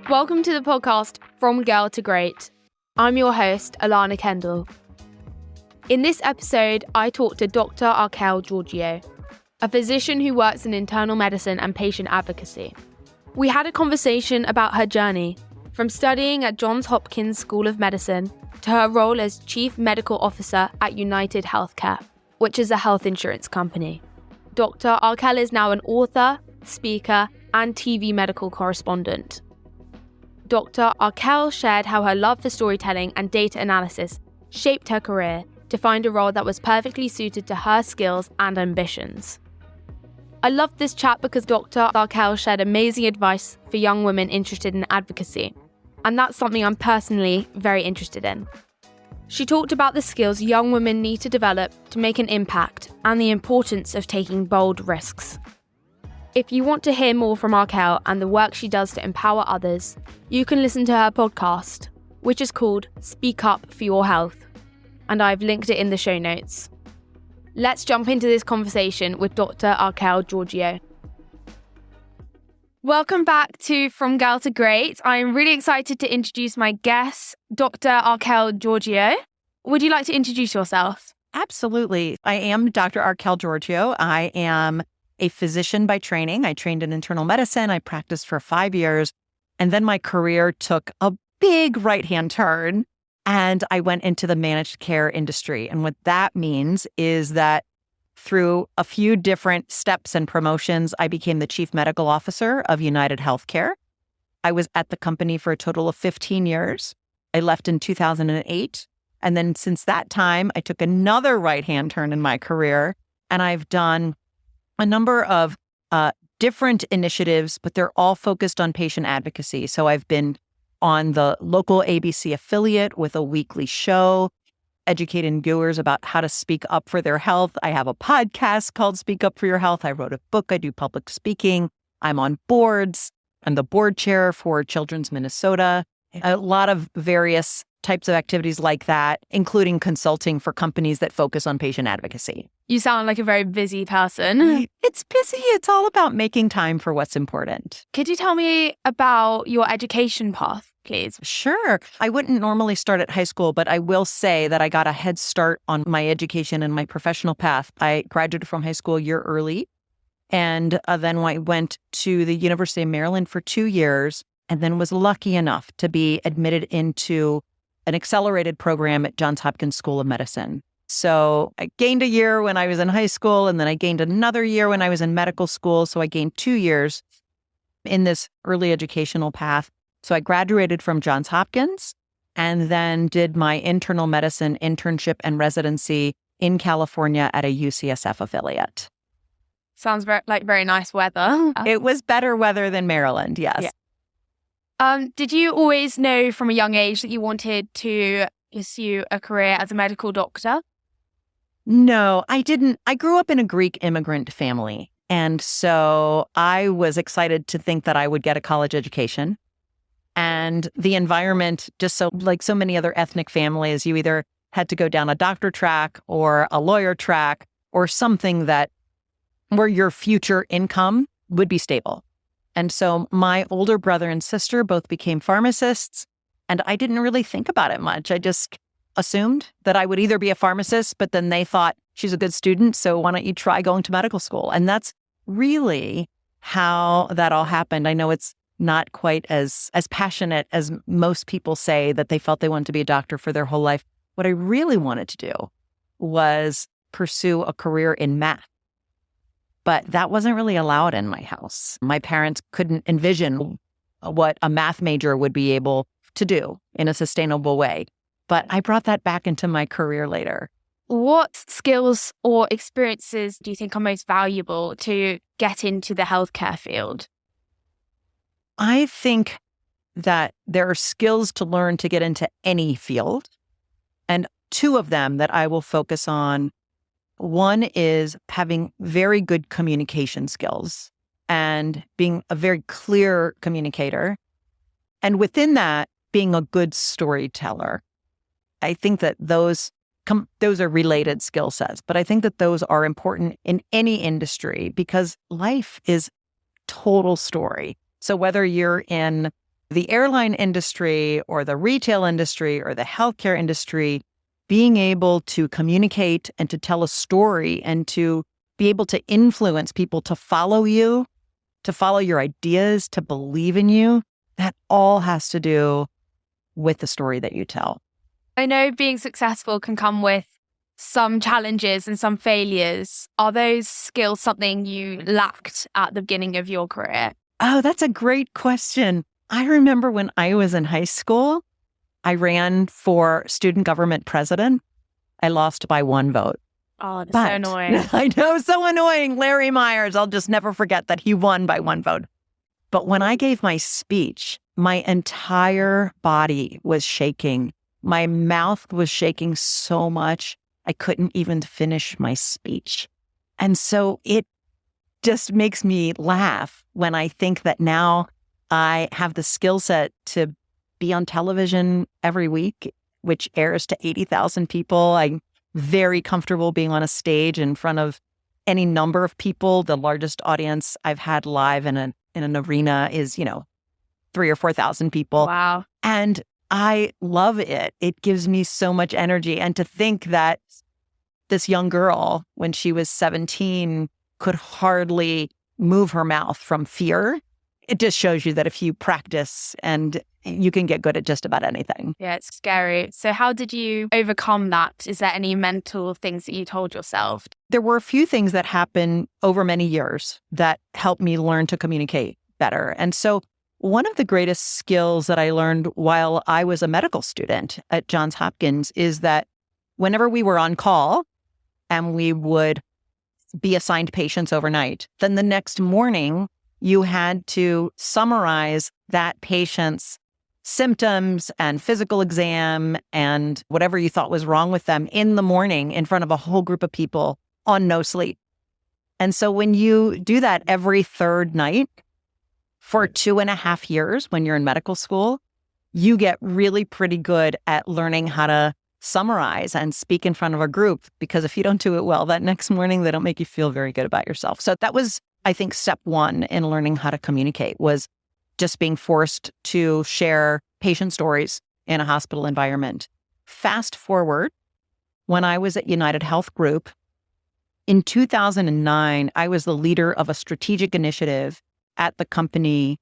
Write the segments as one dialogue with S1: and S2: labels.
S1: Welcome to the podcast From Girl to Great. I'm your host, Alana Kendall. In this episode, I talked to Dr. Archelle Georgiou, a physician who works in internal medicine and patient advocacy. We had a conversation about her journey, from studying at Johns Hopkins School of Medicine to her role as Chief Medical Officer at UnitedHealthcare, which is a health insurance company. Dr. Archelle is now an author, speaker, and TV medical correspondent. Dr. Archelle shared how her love for storytelling and data analysis shaped her career to find a role that was perfectly suited to her skills and ambitions. I loved this chat because Dr. Archelle shared amazing advice for young women interested in advocacy, and that's something I'm personally very interested in. She talked about the skills young women need to develop to make an impact and the importance of taking bold risks. If you want to hear more from Archelle and the work she does to empower others, you can listen to her podcast, which is called Speak Up for Your Health, and I've linked it in the show notes. Let's jump into this conversation with Dr. Archelle Georgiou. Welcome back to From Girl to Great. I'm really excited to introduce my guest, Dr. Archelle Georgiou. Would you like to introduce yourself?
S2: Absolutely. I am Dr. Archelle Georgiou. I am a physician by training. I trained in internal medicine. I practiced for 5 years. And then my career took a big right-hand turn and I went into the managed care industry. And what that means is that through a few different steps and promotions, I became the chief medical officer of UnitedHealthcare. I was at the company for a total of 15 years. I left in 2008. And then since that time, I took another right-hand turn in my career. And I've done a number of different initiatives, but they're all focused on patient advocacy. So I've been on the local ABC affiliate with a weekly show, educating viewers about how to speak up for their health. I have a podcast called Speak Up for Your Health. I wrote a book. I do public speaking. I'm on boards. I'm the board chair for Children's Minnesota. A lot of various types of activities like that, including consulting for companies that focus on patient advocacy.
S1: You sound like a very busy person.
S2: It's busy. It's all about making time for what's important.
S1: Could you tell me about your education path, please?
S2: Sure. I wouldn't normally start at high school, but I will say that I got a head start on my education and my professional path. I graduated from high school a year early, and then I went to the University of Maryland for 2 years, and then was lucky enough to be admitted into an accelerated program at Johns Hopkins School of Medicine. So I gained a year when I was in high school, and then I gained another year when I was in medical school. So I gained 2 years in this early educational path. So I graduated from Johns Hopkins and then did my internal medicine internship and residency in California at a UCSF affiliate.
S1: Sounds very nice weather.
S2: It was better weather than Maryland, yes.
S1: Yeah. Did you always know from a young age that you wanted to pursue a career as a medical doctor?
S2: No, I didn't. I grew up in a Greek immigrant family. And so I was excited to think that I would get a college education. And the environment, just so like so many other ethnic families, you either had to go down a doctor track or a lawyer track or something that where your future income would be stable. And so my older brother and sister both became pharmacists, and I didn't really think about it much. I just assumed that I would either be a pharmacist, but then they thought, she's a good student, so why don't you try going to medical school? And that's really how that all happened. I know it's not quite as passionate as most people say that they felt they wanted to be a doctor for their whole life. What I really wanted to do was pursue a career in math. But that wasn't really allowed in my house. My parents couldn't envision what a math major would be able to do in a sustainable way. But I brought that back into my career later.
S1: What skills or experiences do you think are most valuable to get into the healthcare field?
S2: I think that there are skills to learn to get into any field. And 2 of them that I will focus on. One is having very good communication skills and being a very clear communicator. And within that, being a good storyteller. I think that those are related skill sets, but I think that those are important in any industry because life is total story. So whether you're in the airline industry or the retail industry or the healthcare industry, being able to communicate and to tell a story and to be able to influence people to follow you, to follow your ideas, to believe in you, that all has to do with the story that you tell.
S1: I know being successful can come with some challenges and some failures. Are those skills something you lacked at the beginning of your career?
S2: Oh, that's a great question. I remember when I was in high school, I ran for student government president. I lost by 1 vote.
S1: Oh, that's so annoying.
S2: I know, so annoying. Larry Myers, I'll just never forget that he won by 1 vote. But when I gave my speech, my entire body was shaking. My mouth was shaking so much, I couldn't even finish my speech. And so it just makes me laugh when I think that now I have the skill set to be on television every week, which airs to 80,000 people. I'm very comfortable being on a stage in front of any number of people. The largest audience I've had live in an arena is, 3,000 or 4,000 people.
S1: Wow.
S2: And I love it. It gives me so much energy. And to think that this young girl, when she was 17, could hardly move her mouth from fear, it just shows you that if you practice and you can get good at just about anything.
S1: Yeah, it's scary. So how did you overcome that? Is there any mental things that you told yourself?
S2: There were a few things that happened over many years that helped me learn to communicate better. And so one of the greatest skills that I learned while I was a medical student at Johns Hopkins is that whenever we were on call and we would be assigned patients overnight, then the next morning you had to summarize that patient's symptoms and physical exam and whatever you thought was wrong with them in the morning in front of a whole group of people on no sleep. And so when you do that every third night for 2.5 years when you're in medical school, you get really pretty good at learning how to summarize and speak in front of a group, because if you don't do it well that next morning, they don't make you feel very good about yourself. So that was, I think, step one in learning how to communicate, was just being forced to share patient stories in a hospital environment. Fast forward, when I was at UnitedHealth Group, in 2009, I was the leader of a strategic initiative at the company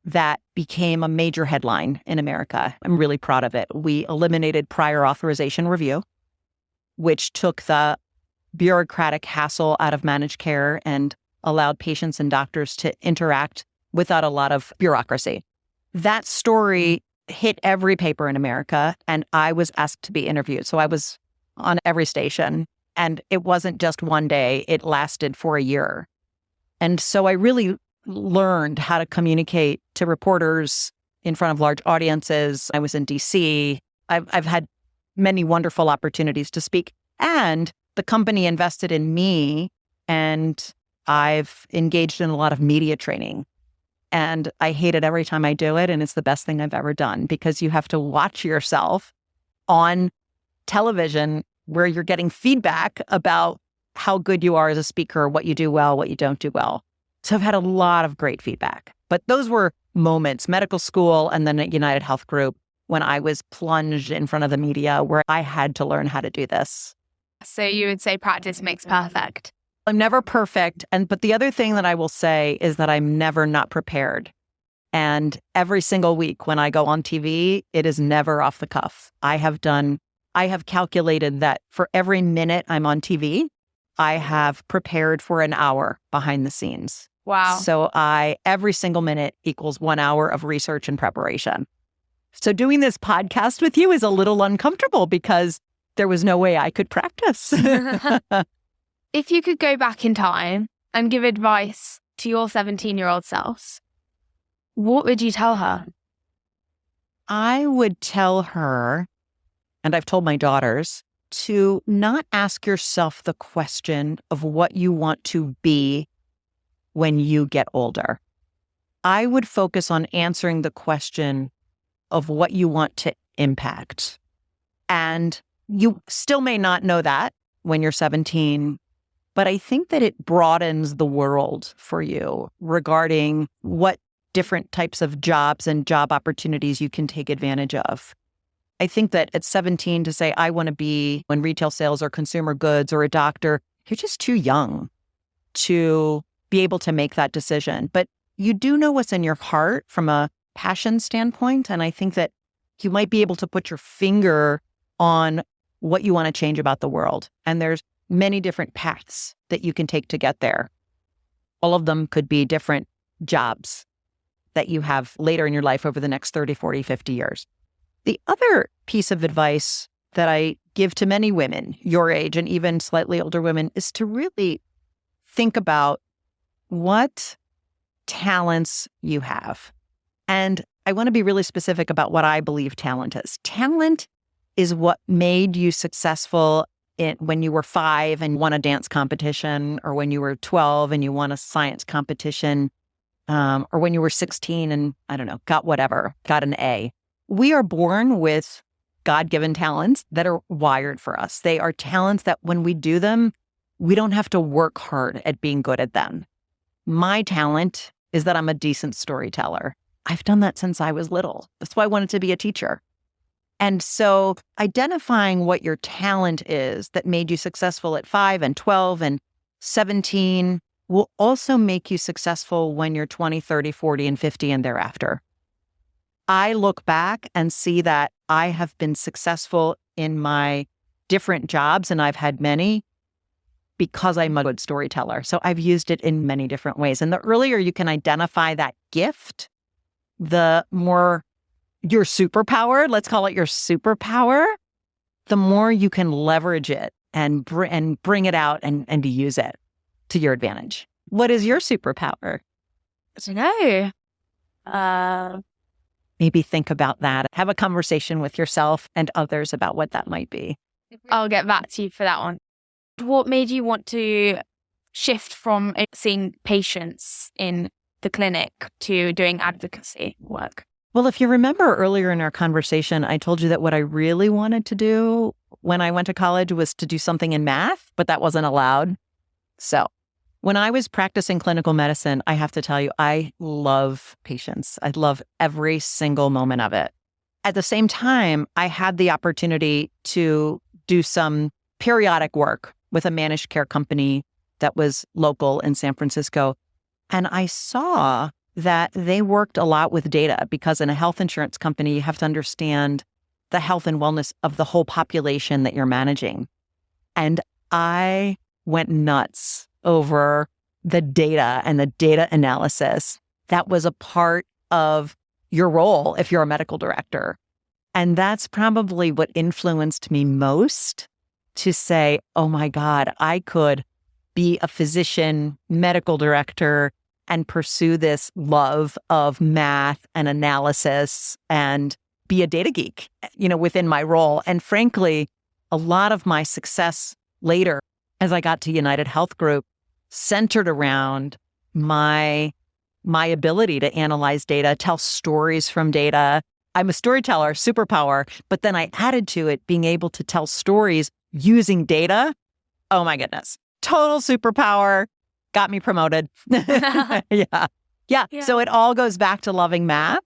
S2: that became a major headline in America. I'm really proud of it. We eliminated prior authorization review, which took the bureaucratic hassle out of managed care and allowed patients and doctors to interact without a lot of bureaucracy. That story hit every paper in America, and I was asked to be interviewed. So I was on every station, and it wasn't just one day. It lasted for a year. And so I really learned how to communicate to reporters in front of large audiences. I was in DC. I've had many wonderful opportunities to speak, and the company invested in me, and I've engaged in a lot of media training. And I hate it every time I do it. And it's the best thing I've ever done, because you have to watch yourself on television where you're getting feedback about how good you are as a speaker, what you do well, what you don't do well. So I've had a lot of great feedback. But those were moments, medical school and then at UnitedHealth Group, when I was plunged in front of the media, where I had to learn how to do this.
S1: So you would say practice makes perfect.
S2: I'm never perfect. But the other thing that I will say is that I'm never not prepared. And every single week when I go on TV, it is never off the cuff. I have calculated that for every minute I'm on TV, I have prepared for an hour behind the scenes.
S1: Wow.
S2: So every single minute equals 1 hour of research and preparation. So doing this podcast with you is a little uncomfortable because there was no way I could practice.
S1: If you could go back in time and give advice to your 17-year-old self, what would you tell her?
S2: I would tell her, and I've told my daughters, to not ask yourself the question of what you want to be when you get older. I would focus on answering the question of what you want to impact. And you still may not know that when you're 17, but I think that it broadens the world for you regarding what different types of jobs and job opportunities you can take advantage of. I think that at 17 to say, I want to be in retail sales or consumer goods or a doctor, you're just too young to be able to make that decision. But you do know what's in your heart from a passion standpoint. And I think that you might be able to put your finger on what you want to change about the world. And there's many different paths that you can take to get there. All of them could be different jobs that you have later in your life over the next 30, 40, 50 years. The other piece of advice that I give to many women your age and even slightly older women is to really think about what talents you have. And I want to be really specific about what I believe talent is. Talent is what made you successful when you were 5 and won a dance competition, or when you were 12 and you won a science competition, or when you were 16 and, I don't know, got an A. We are born with God-given talents that are wired for us. They are talents that when we do them, we don't have to work hard at being good at them. My talent is that I'm a decent storyteller. I've done that since I was little. That's why I wanted to be a teacher. And so identifying what your talent is that made you successful at 5 and 12 and 17 will also make you successful when you're 20, 30, 40, and 50 and thereafter. I look back and see that I have been successful in my different jobs, and I've had many, because I'm a good storyteller. So I've used it in many different ways. And the earlier you can identify that gift, the more your superpower, let's call it your superpower, the more you can leverage it and bring it out and use it to your advantage. What is your superpower?
S1: I don't know.
S2: Maybe think about that. Have a conversation with yourself and others about what that might be.
S1: I'll get back to you for that one. What made you want to shift from seeing patients in the clinic to doing advocacy work?
S2: Well, if you remember earlier in our conversation, I told you that what I really wanted to do when I went to college was to do something in math, but that wasn't allowed. So when I was practicing clinical medicine, I have to tell you, I love patients. I love every single moment of it. At the same time, I had the opportunity to do some periodic work with a managed care company that was local in San Francisco. And I saw that they worked a lot with data, because in a health insurance company, you have to understand the health and wellness of the whole population that you're managing. And I went nuts over the data and the data analysis that was a part of your role if you're a medical director. And that's probably what influenced me most to say, oh my God, I could be a physician, medical director, and pursue this love of math and analysis and be a data geek, within my role. And frankly, a lot of my success later, as I got to United Health Group, centered around my ability to analyze data, tell stories from data. I'm a storyteller, superpower, but then I added to it being able to tell stories using data. Oh my goodness. Total superpower. Got me promoted. Yeah. So it all goes back to loving math.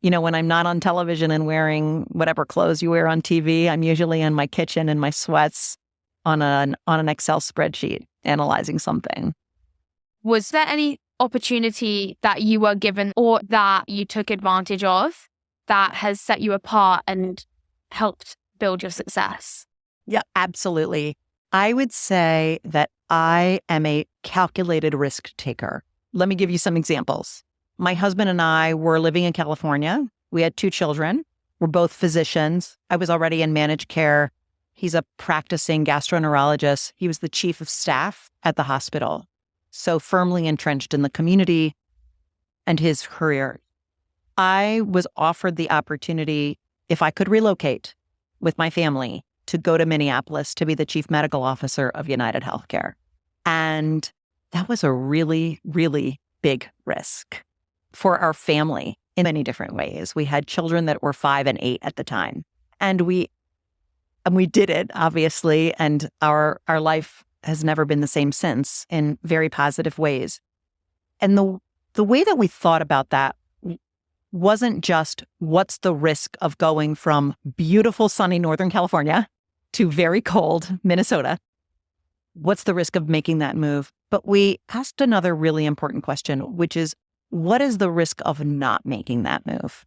S2: When I'm not on television and wearing whatever clothes you wear on TV, I'm usually in my kitchen in my sweats on an Excel spreadsheet analyzing something.
S1: Was there any opportunity that you were given or that you took advantage of that has set you apart and helped build your success?
S2: Yeah, absolutely. I would say that I am a calculated risk taker. Let me give you some examples. My husband and I were living in California. We had 2 children. We're both physicians. I was already in managed care. He's a practicing gastroenterologist. He was the chief of staff at the hospital, so firmly entrenched in the community and his career. I was offered the opportunity, if I could relocate with my family, to go to Minneapolis to be the chief medical officer of UnitedHealthcare. And that was a really, really big risk for our family in many different ways. We had children that were 5 and 8 at the time. And we did it, obviously, and our life has never been the same since in very positive ways. And the way that we thought about that wasn't just what's the risk of going from beautiful sunny Northern California to very cold Minnesota. What's the risk of making that move? But we asked another really important question, which is, what is the risk of not making that move?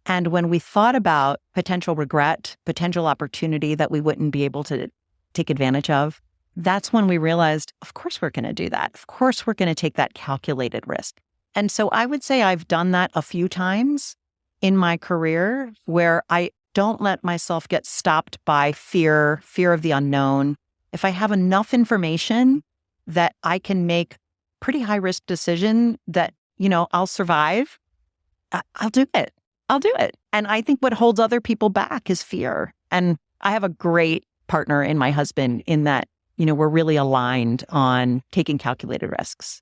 S2: And when we thought about potential regret, potential opportunity that we wouldn't be able to take advantage of, that's when we realized, of course, we're going to do that. Of course, we're going to take that calculated risk. And so I would say I've done that a few times in my career where I don't let myself get stopped by fear of the unknown. If I have enough information that I can make pretty high risk decision that, I'll survive, I'll do it. I'll do it. And I think what holds other people back is fear. And I have a great partner in my husband in that, we're really aligned on taking calculated risks.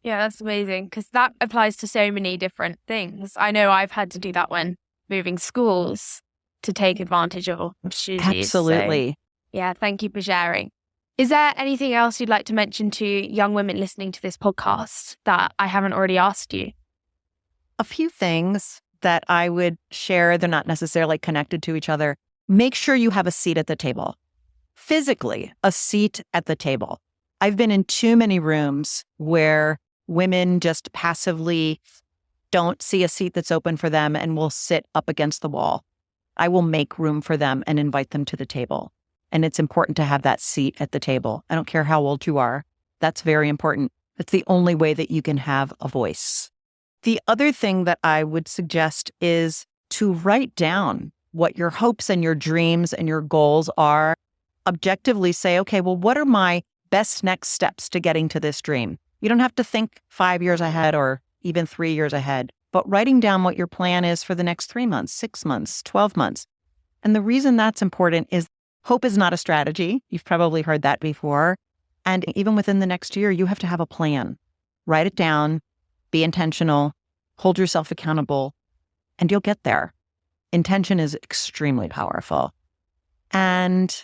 S1: Yeah, that's amazing because that applies to so many different things. I know I've had to do that when moving schools to take advantage of opportunities.
S2: Absolutely.
S1: So, yeah, thank you for sharing. Is there anything else you'd like to mention to young women listening to this podcast that I haven't already asked you?
S2: A few things that I would share, they're not necessarily connected to each other. Make sure you have a seat at the table. Physically, a seat at the table. I've been in too many rooms where women just passively don't see a seat that's open for them and will sit up against the wall. I will make room for them and invite them to the table. And it's important to have that seat at the table. I don't care how old you are. That's very important. That's the only way that you can have a voice. The other thing that I would suggest is to write down what your hopes and your dreams and your goals are. Objectively say, okay, well, what are my best next steps to getting to this dream? You don't have to think 5 years ahead or even 3 years ahead, but writing down what your plan is for the next 3 months, 6 months, 12 months. And the reason that's important is hope is not a strategy. You've probably heard that before. And even within the next year, you have to have a plan. Write it down, be intentional, hold yourself accountable, and you'll get there. Intention is extremely powerful. And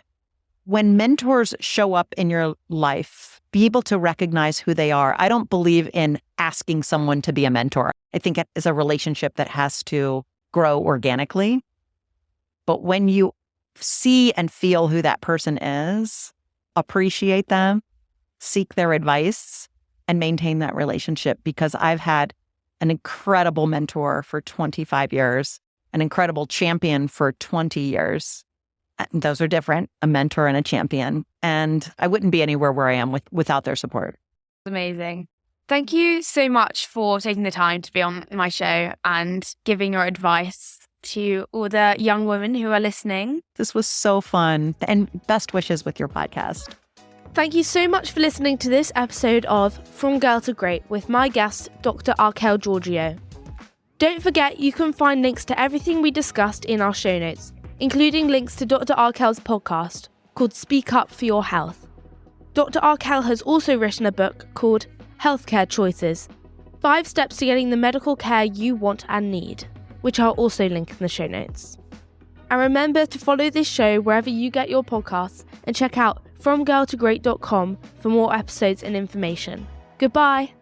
S2: when mentors show up in your life, be able to recognize who they are. I don't believe in asking someone to be a mentor. I think it is a relationship that has to grow organically. But when you see and feel who that person is, appreciate them, seek their advice, and maintain that relationship. Because I've had an incredible mentor for 25 years, an incredible champion for 20 years. Those are different, a mentor and a champion. And I wouldn't be anywhere where I am without their support.
S1: Amazing. Thank you so much for taking the time to be on my show and giving your advice to all the young women who are listening.
S2: This was so fun, and best wishes with your podcast.
S1: Thank you so much for listening to this episode of From Girl to Great with my guest, Dr. Archelle Georgiou. Don't forget you can find links to everything we discussed in our show notes, including links to Dr. Archelle's podcast called Speak Up for Your Health. Dr. Archelle has also written a book called Healthcare Choices, 5 Steps to Getting the Medical Care You Want and Need, which I'll also link in the show notes. And remember to follow this show wherever you get your podcasts and check out FromGirlToGreat.com for more episodes and information. Goodbye.